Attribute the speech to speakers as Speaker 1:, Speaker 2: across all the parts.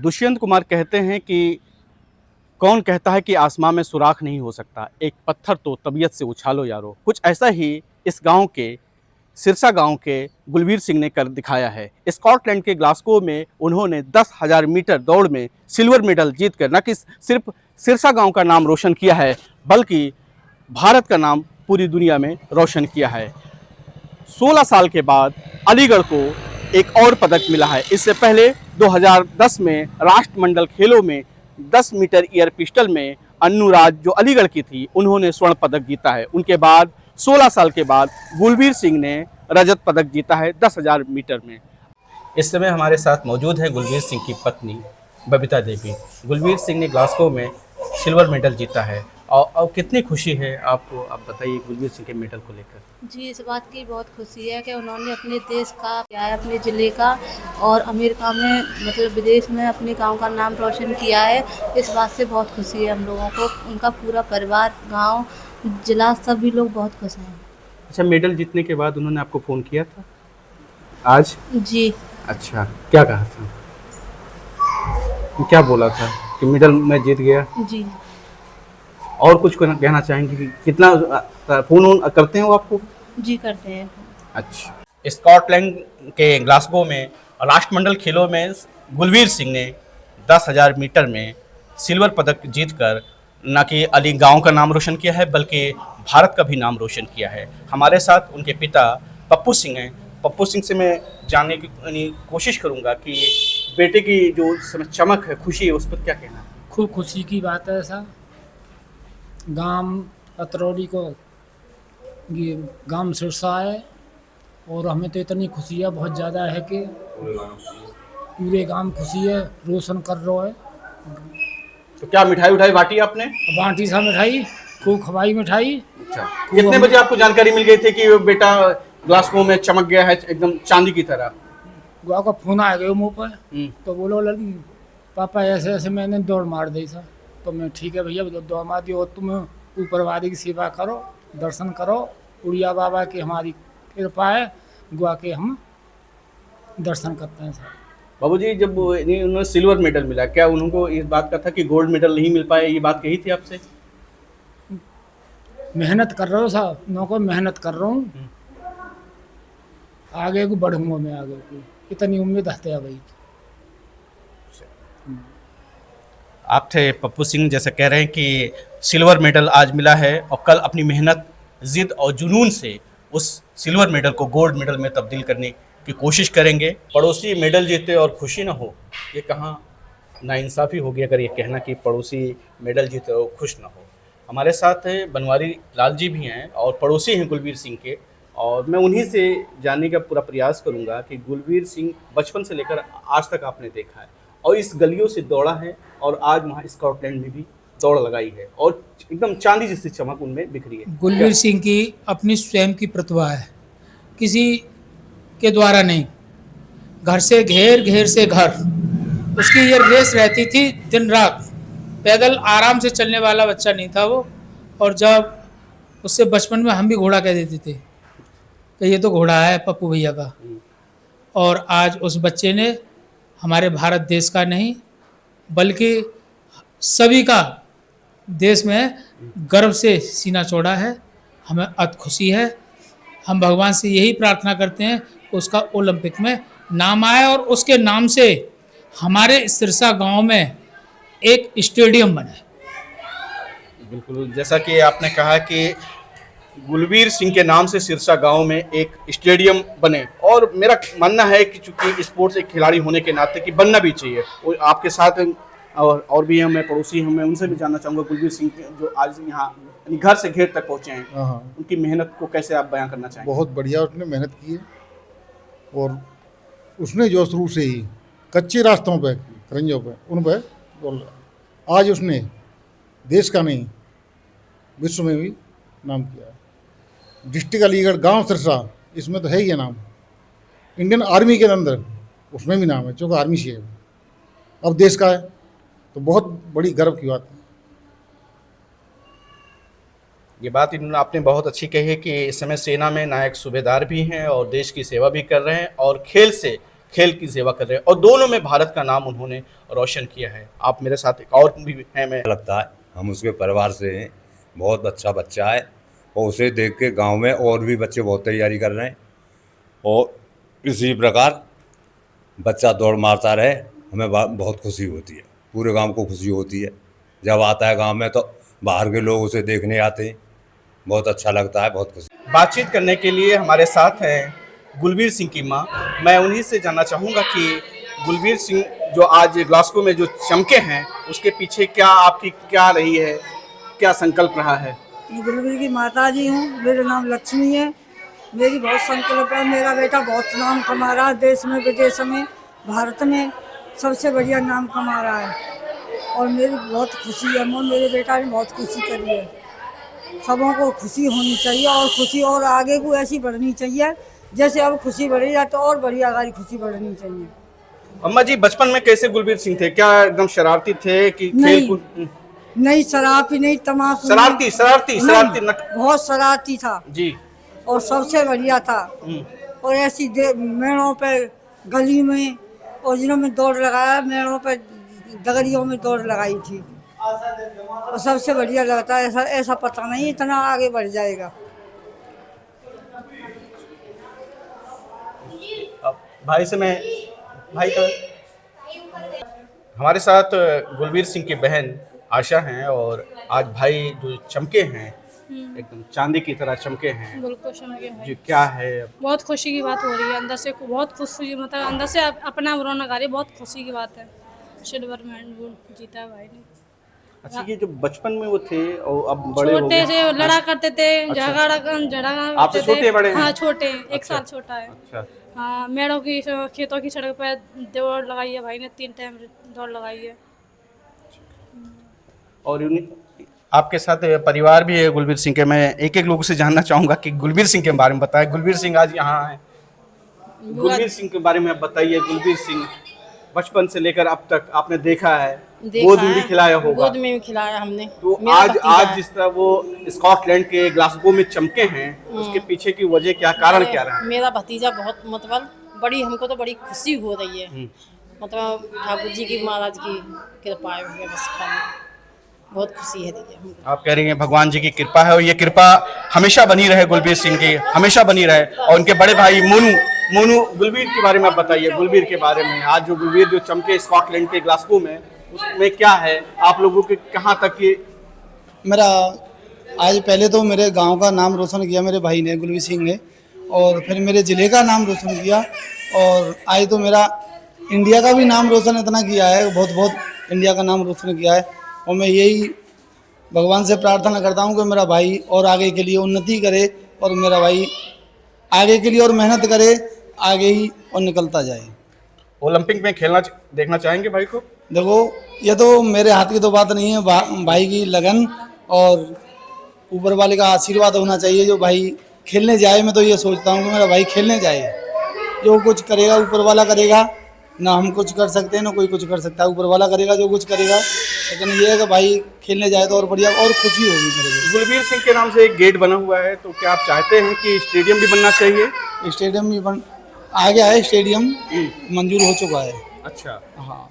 Speaker 1: दुष्यंत कुमार कहते हैं कि कौन कहता है कि आसमां में सुराख नहीं हो सकता, एक पत्थर तो तबीयत से उछालो यारो। कुछ ऐसा ही इस गांव के सिरसा गांव के गुलवीर सिंह ने कर दिखाया है। स्कॉटलैंड के ग्लासगो में उन्होंने 10,000 मीटर दौड़ में सिल्वर मेडल जीतकर न कि सिर्फ सिरसा गांव का नाम रोशन किया है, बल्कि भारत का नाम पूरी दुनिया में रोशन किया है। 16 साल के बाद अलीगढ़ को एक और पदक मिला है। इससे पहले 2010 में राष्ट्रमंडल खेलों में 10 मीटर एयर पिस्टल में अन्नू राज जो अलीगढ़ की थी, उन्होंने स्वर्ण पदक जीता है। उनके बाद 16 साल के बाद गुलवीर सिंह ने रजत पदक जीता है 10,000 मीटर में। इस समय हमारे साथ मौजूद है गुलवीर सिंह की पत्नी बबीता देवी। गुलवीर सिंह ने ग्लासगो में सिल्वर मेडल जीता है और कितनी खुशी है आपको, आप बताइए गुलवीर सिंह के मेडल को लेकर।
Speaker 2: जी, इस बात की बहुत खुशी है कि उन्होंने अपने देश का किया है, अपने ज़िले का और अमेरिका में मतलब विदेश में अपने गांव का नाम रोशन किया है। इस बात से बहुत खुशी है हम लोगों को, उनका पूरा परिवार, गांव, ज़िला सभी लोग बहुत खुश हैं।
Speaker 1: अच्छा, मेडल जीतने के बाद उन्होंने आपको फ़ोन किया था आज?
Speaker 2: जी।
Speaker 1: अच्छा, क्या कहा था? क्या बोला था कि मेडल मैं जीत गया?
Speaker 2: जी।
Speaker 1: और कुछ कहना चाहेंगे कि कितना फ़ोन वोन करते हैं वो आपको?
Speaker 2: जी, करते हैं।
Speaker 1: अच्छा, स्कॉटलैंड के ग्लासगो में राष्ट्रमंडल खेलों में गुलवीर सिंह ने 10,000 मीटर में सिल्वर पदक जीतकर न कि अली गांव का नाम रोशन किया है, बल्कि भारत का भी नाम रोशन किया है। हमारे साथ उनके पिता पप्पू सिंह हैं। पप्पू सिंह से मैं जानने की कोशिश करूंगा कि बेटे की जो चमक है, खुशी है, उस पर क्या कहना है?
Speaker 3: खूब खुशी की बात है ऐसा। गांव अतरौली को ये गांव सिरसा है और हमें तो इतनी खुशी है, बहुत ज़्यादा है कि पूरे गांव खुशी है, रोशन कर रहा है।
Speaker 1: तो क्या मिठाई उठाई बांटी आपने?
Speaker 3: बांटी सा मिठाई, खूब खवाई मिठाई।
Speaker 1: अच्छा, कितने बजे आपको जानकारी मिल गई थी कि बेटा ग्लासगो में चमक गया है एकदम चांदी की तरह?
Speaker 3: गुआ का फोन आ गया मुँह पर, तो बोलो पापा ऐसे ऐसे मैंने दौड़ मार दी था। तो मैं ठीक है भैया, दौड़ मार दी और तुम ऊपर वाले की सेवा करो, दर्शन करो, उड़िया बाबा की हमारी कृपा है, गुआ के हम दर्शन करते हैं सर।
Speaker 1: बाबूजी, जब उन्होंने सिल्वर मेडल मिला, क्या उनको इस बात का था कि गोल्ड मेडल नहीं मिल पाए, ये बात कही थी आपसे?
Speaker 3: मेहनत कर रहा हूँ साहब, नौकर मेहनत कर रहा हूँ, आगे को बढ़ूंगा मैं, आगे को इतनी उम्मीद हत्या भाई।
Speaker 1: आप थे पप्पू सिंह, जैसे कह रहे हैं कि सिल्वर मेडल आज मिला है और कल अपनी मेहनत, जिद और जुनून से उस सिल्वर मेडल को गोल्ड मेडल में तब्दील करने की कोशिश करेंगे। पड़ोसी मेडल जीते और खुशी ना हो, ये कहाँ नाइंसाफ़ी होगी अगर ये कहना कि पड़ोसी मेडल जीते और खुश ना हो। हमारे साथ बनवारी लाल जी भी हैं और पड़ोसी हैं गुलवीर सिंह के, और मैं उन्हीं से जानने का पूरा प्रयास करूंगा कि गुलवीर सिंह बचपन से लेकर आज तक आपने देखा है और इस गलियों से दौड़ा है और आज वहाँ स्कॉटलैंड में भी दौड़ लगाई है और एकदम चांदी जैसी चमक उनमें बिखरी है।
Speaker 4: गुलवीर सिंह की अपनी स्वयं की प्रतिभा है, किसी के द्वारा नहीं। घर से घेर से घर, उसकी ये रेस रहती थी दिन रात। पैदल आराम से चलने वाला बच्चा नहीं था वो। और जब उससे बचपन में हम भी घोड़ा कह देते थे कि ये तो घोड़ा है पप्पू भैया का। और आज उस बच्चे ने हमारे भारत देश का नहीं बल्कि सभी का देश में गर्व से सीना चौड़ा है। हमें अति खुशी है। हम भगवान से यही प्रार्थना करते हैं कि उसका ओलंपिक में नाम आए और उसके नाम से हमारे सिरसा गांव में एक स्टेडियम बने।
Speaker 1: बिल्कुल, जैसा कि आपने कहा कि गुलवीर सिंह के नाम से सिरसा गांव में एक स्टेडियम बने, और मेरा मानना है कि चूंकि स्पोर्ट्स एक खिलाड़ी होने के नाते कि बनना भी चाहिए। और आपके साथ और भी हमें पड़ोसी हैं, मैं उनसे भी जानना चाहूँगा गुलवीर सिंह के जो आज यहाँ घर से घेर तक पहुँचे हैं, उनकी मेहनत को कैसे आप बयां करना चाहेंगे?
Speaker 5: बहुत बढ़िया उसने मेहनत की है और उसने जो शुरू से ही कच्चे रास्तों पे, रंजों पे, उन पे आज उसने देश का नहीं विश्व में भी नाम किया है। डिस्ट्रिक्ट अलीगढ़, गांव सिरसा, इसमें तो है ही है नाम। इंडियन आर्मी के अंदर उसमें भी नाम है, क्योंकि आर्मी से है, अब देश का है, तो बहुत बड़ी गर्व की बात है।
Speaker 1: ये बात इन्होंने आपने बहुत अच्छी कही है कि इस समय सेना में नायक सूबेदार भी हैं और देश की सेवा भी कर रहे हैं और खेल से खेल की सेवा कर रहे हैं और दोनों में भारत का नाम उन्होंने रोशन किया है। आप मेरे साथ एक और भी हैं, मैं
Speaker 6: लगता है हम उसके परिवार से हैं, बहुत अच्छा बच्चा है और उसे देख के गांव में और भी बच्चे बहुत तैयारी कर रहे हैं और इसी प्रकार बच्चा दौड़ मारता रहे, हमें बहुत खुशी होती है, पूरे गांव को खुशी होती है। जब आता है गांव में तो बाहर के लोग उसे देखने आते हैं, बहुत अच्छा लगता है, बहुत खुशी।
Speaker 1: बातचीत करने के लिए हमारे साथ हैं गुलबीर सिंह की माँ। मैं उन्हीं से जानना चाहूँगा कि गुलबीर सिंह जो आज ग्लासगो में जो चमके हैं उसके पीछे क्या आपकी क्या रही है, क्या संकल्प रहा है?
Speaker 7: मैं गुलबीर की माता जी हूँ, मेरा नाम लक्ष्मी है। मेरी बहुत संकल्प है, मेरा बेटा बहुत नाम कमा रहा है, देश में विदेश में भारत में सबसे बढ़िया नाम कमा रहा है और मेरी बहुत खुशी है। मेरे बेटा ने बहुत खुशी करी है। सबों को खुशी होनी चाहिए और खुशी और आगे को ऐसी बढ़नी चाहिए जैसे अब खुशी बढ़ी है तो और बढ़िया आगे खुशी बढ़नी चाहिए।
Speaker 1: अम्मा जी, बचपन में कैसे गुलबीर सिंह थे? क्या एकदम शरारती थे कि खेल कूद?
Speaker 7: नहीं, शरारती नहीं, तमाकू
Speaker 1: शरारती शरारती शरारती
Speaker 7: बहुत शरारती था
Speaker 1: जी
Speaker 7: और सबसे बढ़िया था। और ऐसी मेड़ों पे गली में और जिलों में दौड़ लगाया, मेड़ों पे डगरियों में दौड़ लगाई थी और सबसे बढ़िया लगता है। ऐसा पता नहीं इतना आगे बढ़ जाएगा।
Speaker 1: भाई से मैं भाई का हमारे साथ गुलबीर सिंह की बहन आशा हैं और आज भाई जो चमके हैं एकदम चांदी की तरह चमके हैं।
Speaker 8: बिल्कुल चमके हैं
Speaker 1: जी, क्या है?
Speaker 8: बहुत खुशी की बात हो रही है, अंदर से बहुत खुशी, मतलब अंदर से अपना रौनक आ रही है, बहुत खुशी की बात है। सिल्वर मेडल जीता है भाई ने।
Speaker 1: अच्छा, ये जो बचपन में वो थे और अब बड़े हो
Speaker 8: छोटे
Speaker 1: गए,
Speaker 8: से लड़ा करते थे,
Speaker 1: अच्छा।
Speaker 8: झगड़ा
Speaker 1: आपसे छोटे बड़े हैं?
Speaker 8: हाँ छोटे, एक
Speaker 1: अच्छा।
Speaker 8: साल छोटा है।
Speaker 1: अच्छा,
Speaker 8: हाँ, मेड़ों की खेतों की सड़क पर दौड़ लगाई है भाई ने, 3 टाइम दौड़ लगाई है।
Speaker 1: और आपके साथ परिवार भी है गुलबीर सिंह के। मैं एक एक लोगों से जानना चाहूँगा कि गुलबीर सिंह के बारे में बताएं। गुलबीर सिंह आज यहाँ हैं, गुलबीर सिंह के बारे में आप बताइए। गुलबीर सिंह बचपन से लेकर अब तक आपने देखा है, गोद में भी खिलाया होगा।
Speaker 9: गोद में भी खिलाया हमने।
Speaker 1: तो आज जिस तरह वो स्कॉटलैंड के ग्लासगो में चमके हैं, उसके पीछे की वजह क्या, कारण क्या रहा?
Speaker 9: मेरा भतीजा बहुत मतलब बड़ी, हमको तो बड़ी खुशी हो रही है। मतलब ठाकुर जी की, महाराज की कृपा है, बस खाली बहुत खुशी है दीदी हमको।
Speaker 1: आप कह रही हैं भगवान जी की कृपा है और ये कृपा हमेशा बनी रहे गुलबीर सिंह की, हमेशा बनी रहे। और उनके बड़े भाई मोनू गुलबीर के बारे में आप बताइए। गुलबीर के बारे में आज जो गुलबीर जो चमके स्कॉटलैंड के ग्लासगो में, उसमें क्या है आप लोगों के कहाँ तक की?
Speaker 10: मेरा आज पहले तो मेरे गांव का नाम रोशन किया मेरे भाई ने, गुलबीर सिंह ने, और फिर मेरे ज़िले का नाम रोशन किया और आज तो मेरा इंडिया का भी नाम रोशन इतना किया है, बहुत बहुत इंडिया का नाम रोशन किया है। और मैं यही भगवान से प्रार्थना करता हूँ कि मेरा भाई और आगे के लिए उन्नति करे और मेरा भाई आगे के लिए और मेहनत करे, आगे ही और निकलता जाए।
Speaker 1: ओलंपिक में खेलना देखना चाहेंगे भाई को?
Speaker 10: देखो, ये तो मेरे हाथ की तो बात नहीं है, भाई की लगन और ऊपर वाले का आशीर्वाद होना चाहिए। जो भाई खेलने जाए, मैं तो ये सोचता हूँ कि मेरा भाई खेलने जाए। जो कुछ करेगा ऊपर वाला करेगा, ना हम कुछ कर सकते हैं ना कोई कुछ कर सकता है, ऊपर वाला करेगा जो कुछ करेगा। लेकिन ये है कि भाई खेलने जाए तो और बढ़िया और खुशी होगी मेरे को।
Speaker 1: गुलबीर सिंह के नाम से एक गेट बना हुआ है, तो क्या आप चाहते हैं कि स्टेडियम भी बनना चाहिए?
Speaker 10: स्टेडियम भी आ गया है, स्टेडियम मंजूर हो चुका है।
Speaker 1: अच्छा,
Speaker 10: हाँ।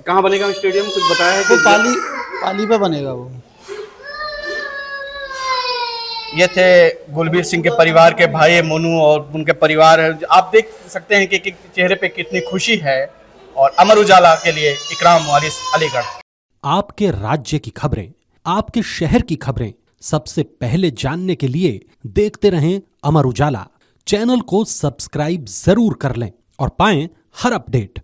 Speaker 1: कहाँ बनेगा स्टेडियम, कुछ बताया है?
Speaker 10: वो पाली पे बनेगा वो।
Speaker 1: ये थे गुलबीर सिंह के परिवार के भाई मोनू और उनके परिवार। आप देख सकते हैं कि चेहरे पे कितनी खुशी है। और अमर उजाला के लिए इकराम वारिस, अलीगढ़।
Speaker 11: आपके राज्य की खबरें, आपके शहर की खबरें सबसे पहले जानने के लिए देखते रहें अमर उजाला। चैनल को सब्सक्राइब जरूर कर लें और पाएं हर अपडेट।